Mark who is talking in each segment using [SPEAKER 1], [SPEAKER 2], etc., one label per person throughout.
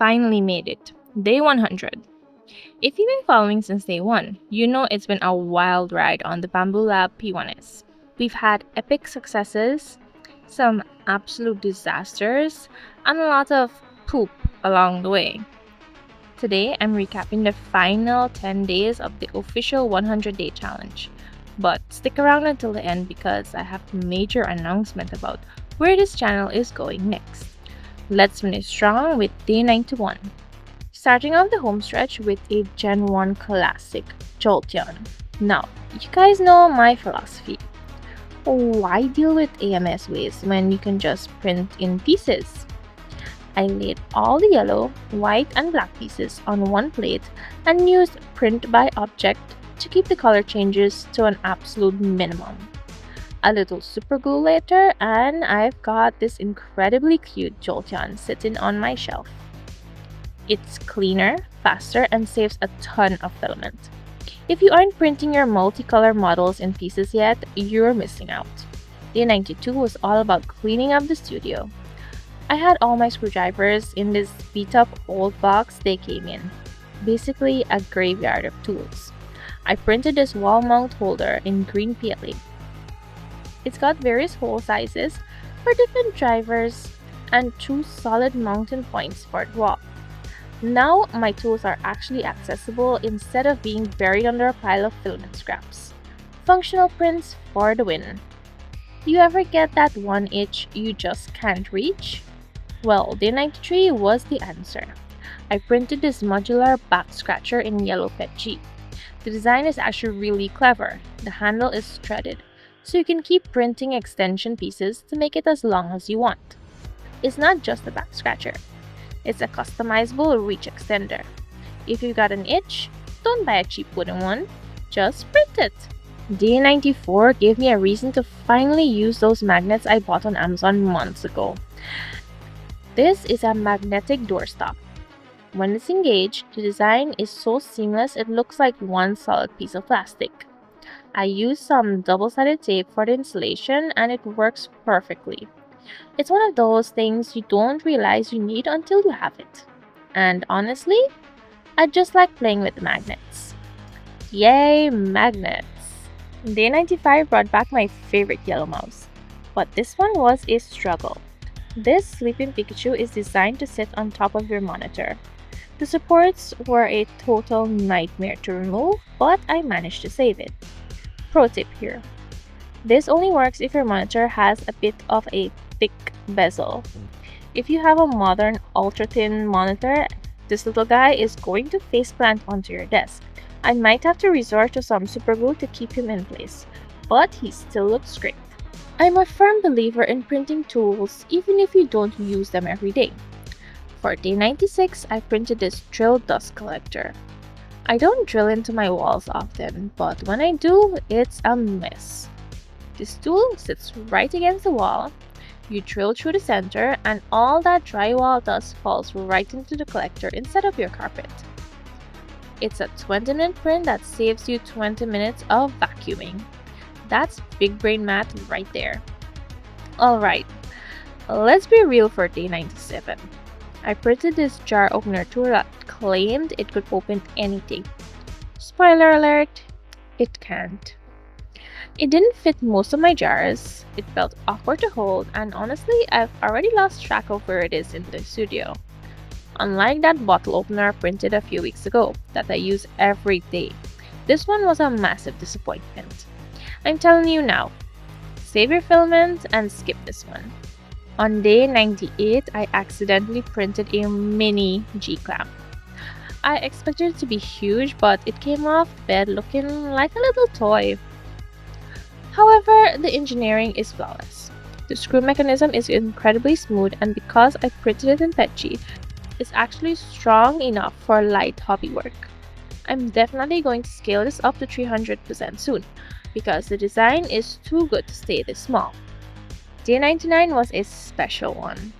[SPEAKER 1] finally made it. Day 100. If you've been following since day 1, you know it's been a wild ride on the Bambu Lab P1S. We've had epic successes, some absolute disasters, and a lot of poop along the way. Today, I'm recapping the final 10 days of the official 100-day challenge. But stick around until the end because I have a major announcement about where this channel is going next. Let's finish strong with day 91. Starting off the home stretch with a Gen 1 classic, Jolteon. Now, you guys know my philosophy. Why deal with AMS waste when you can just print in pieces? I laid all the yellow, white, and black pieces on one plate and used print by object to keep the color changes to an absolute minimum. A little super glue later and I've got this incredibly cute Jolteon sitting on my shelf. It's cleaner, faster, and saves a ton of filament. If you aren't printing your multicolor models in pieces yet, you're missing out. Day 92 was all about cleaning up the studio. I had all my screwdrivers in this beat-up old box they came in. Basically a graveyard of tools. I printed this wall mount holder in green PLA. It's got various hole sizes for different drivers and 2 solid mounting points for the wall. Now my tools are actually accessible instead of being buried under a pile of filament scraps. Functional prints for the win. Do you ever get that one itch you just can't reach? Well, day 93 was the answer. I printed this modular back scratcher in yellow PETG. The design is actually really clever. The handle is threaded, so you can keep printing extension pieces to make it as long as you want. It's not just a back scratcher. It's a customizable reach extender. If you've got an itch, don't buy a cheap wooden one, just print it. Day 94 gave me a reason to finally use those magnets I bought on Amazon months ago. This is a magnetic doorstop. When it's engaged, the design is so seamless it looks like one solid piece of plastic. I used some double-sided tape for the installation and it works perfectly. It's one of those things you don't realize you need until you have it. And honestly, I just like playing with the magnets. Yay, magnets! Day 95 brought back my favorite yellow mouse, but this one was a struggle. This sleeping Pikachu is designed to sit on top of your monitor. The supports were a total nightmare to remove, but I managed to save it. Pro tip here. This only works if your monitor has a bit of a thick bezel. If you have a modern ultra-thin monitor, this little guy is going to faceplant onto your desk. I might have to resort to some super glue to keep him in place, but he still looks great. I'm a firm believer in printing tools even if you don't use them every day. For day 96, I printed this drill dust collector. I don't drill into my walls often, but when I do, it's a mess. This tool sits right against the wall. You drill through the center and all that drywall dust falls right into the collector instead of your carpet. It's a 20-minute print that saves you 20 minutes of vacuuming. That's big brain math right there. Alright, let's be real for day 97. I printed this jar opener tool that claimed it could open anything. Spoiler alert, it can't. It didn't fit most of my jars, it felt awkward to hold, and honestly, I've already lost track of where it is in the studio. Unlike that bottle opener I printed a few weeks ago that I use every day, this one was a massive disappointment. I'm telling you now, save your filament and skip this one. On day 98, I accidentally printed a mini G-clamp. I expected it to be huge, but it came off bed looking like a little toy. However, the engineering is flawless. The screw mechanism is incredibly smooth, and because I printed it in PETG, it's actually strong enough for light hobby work. I'm definitely going to scale this up to 300% soon, because the design is too good to stay this small. Day 99 was a special one.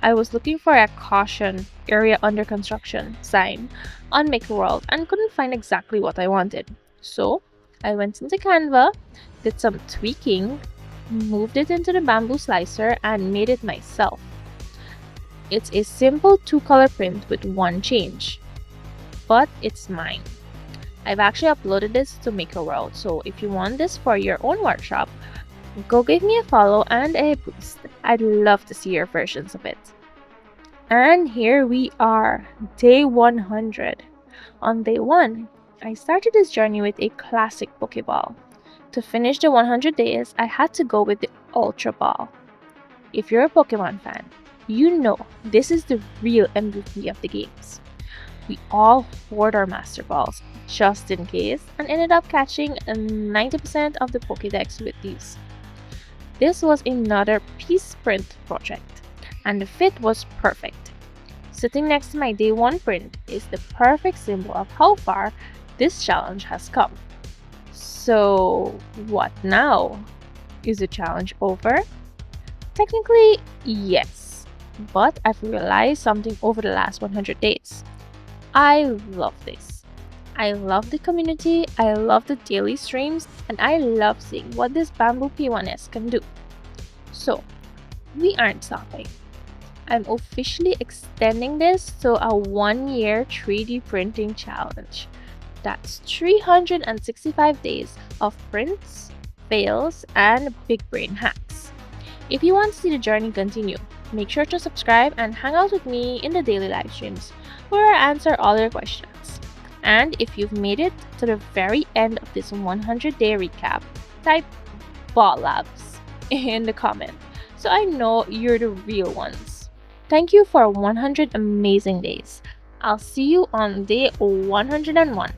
[SPEAKER 1] I was looking for a caution area under construction sign on MakerWorld and couldn't find exactly what I wanted. So I went into Canva, did some tweaking, moved it into the bamboo slicer and made it myself. It's a simple 2-color print with one change, but it's mine. I've actually uploaded this to Maker World, so if you want this for your own workshop, go give me a follow and a boost. I'd love to see your versions of it. And here we are, day 100. On day 1, I started this journey with a classic Pokéball. To finish the 100 days, I had to go with the Ultra Ball. If you're a Pokemon fan, you know this is the real MVP of the games. We all hoard our Master Balls just in case and ended up catching 90% of the Pokédex with these. This was another piece print project, and the fit was perfect. Sitting next to my day 1 print is the perfect symbol of how far this challenge has come. So, what now? Is the challenge over? Technically, yes, but I've realized something over the last 100 days. I love this. I love the community, I love the daily streams, and I love seeing what this Bambu P1S can do. So, we aren't stopping. I'm officially extending this to a 1-year 3D printing challenge. That's 365 days of prints, fails, and big brain hacks. If you want to see the journey continue, make sure to subscribe and hang out with me in the daily live streams where I answer all your questions. And if you've made it to the very end of this 100-day recap, type Ball Labs in the comment so I know you're the real ones. Thank you for 100 amazing days. I'll see you on day 101.